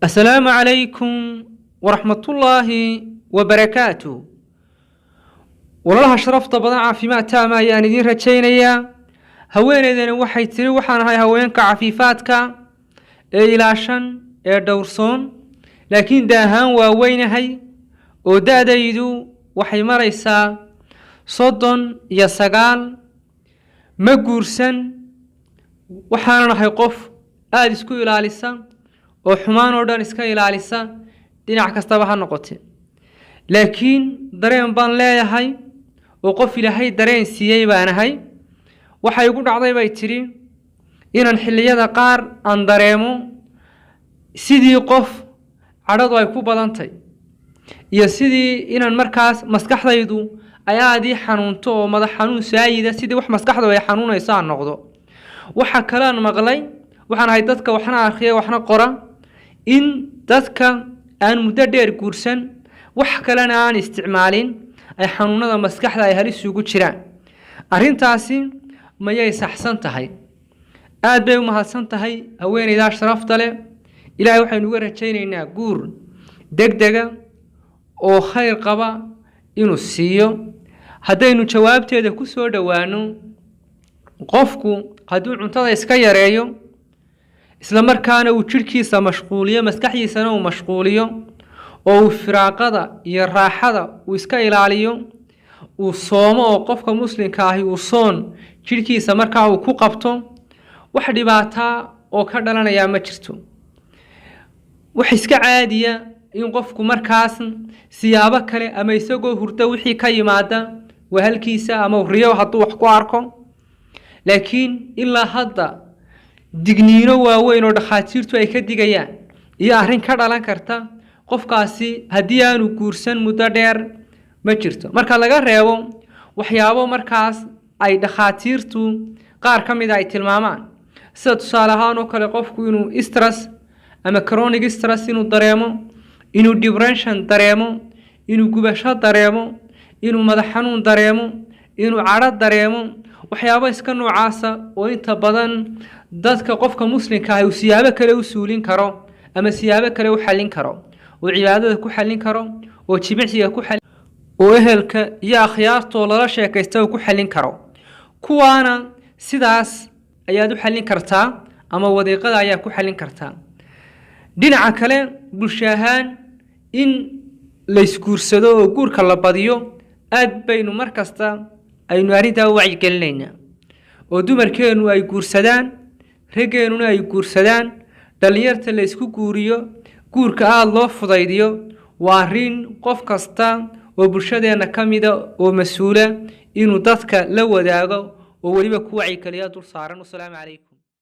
السلام عليكم ورحمة الله وبركاته. والله شرفت بضاعة فيما تاما يعني دين رجينيا هوين إذن وحي تري وحان هاي هوينك عفيفاتك إلاشن دورسون لكن داهان ووين هاي ودا دايدو وحي مريسا صدن يساقال مقورسن وحان هاي قف آدسكو إلاليسا وحمان ودان اسكا إلاليسا ديناع كستابا ها نقوتي laakiin dareen baan leeyahay oo qof ilaahay dareen siiyay baan ahay waxa igu dhacday bay tiri inaan xilliyada qaar aan dareemo sidii qof cadhadu ay ku badantay iyo sidii inaan markaas maskaxdaydu ay aadi xanuunto oo madax xanuun saayida sidii wax maskaxdu ay xanuunayso aan noqdo waxa kale aan maqlay waxaan ahay dadka waxna akhriyo waxna qora in dadka aan muddo dheer guursan wax kalena aan isticmaalin ay xanuunada maskaxda ay halis ugu jiraan arintaasi mayay saxsan tahay aad bay u mahadsan tahay haweeneyda sharafta leh ilaahay waxaynu uga rajaynaynaa guur degdega oo khayr qaba inuu siiyo haddaynu jawaabteeda ku soo dhawaano qofku hadduu cuntada iska yareeyo isla markaana uu jirkiisa mashquuliyo maskaxdiisana uu mashquuliyo oo firaaqada iyo raaxada uu iska ilaaliyo uu soomo oo qofka muslimka ah uu soon jirkiisa markaa uu ku qabto wax dhibaata oo ka dhalanaya ma jirto wax iska caadiya in qofku markaas siyaabo kale ama isagoo hurdo wixii ka yimaada wahalkiisa ama riyo hadduu wax ku arko laakiin ilaa hadda digniino waaweyn oo dhakhaatiirtu ay ka digayaan iyo arrin ka dhalan karta qofkaasi haddii aanu guursan muddo dheer ma jirto marka laga reebo waxyaabo markaas ay dhakhaatiirtu qaar ka mid ay tilmaamaan sida tusaale ahaan oo kale qofku inuu stress ama chronic stress inuu dareemo inuu depression dareemo inuu gubasho dareemo inuu madax xanuun dareemo inuu cadho dareemo waxyaabo iska noocaasa oo inta badan dadka qofka muslimka ah uu siyaabo kale u suulin karo ama siyaabo kale u xallin karo oo cibaadada ku xallin karo oo jimicsiga ku xallin oo ehelka iyo akhyaarto lala sheekaysto ku xallin karo kuwaana sidaas ayaad u xallin kartaa ama wadiiqada ayaa ku xallin kartaa dhinaca kale bulshahan in la iskuursado oo guurka la badiyo aad baynu markasta aynu arinta wacyi gelinaynaa oo dumarkeenu ay guursadaan rageenuna ay guursadaan dhalinyarta la isku guuriyo guurka aad loo fudaydiyo waa arin qof kasta oo bulshadeena kamida oo mas'uula inuu dadka la wadaago oo waliba ku wacyi kaliya dul saaran. Assalaamu calaykum.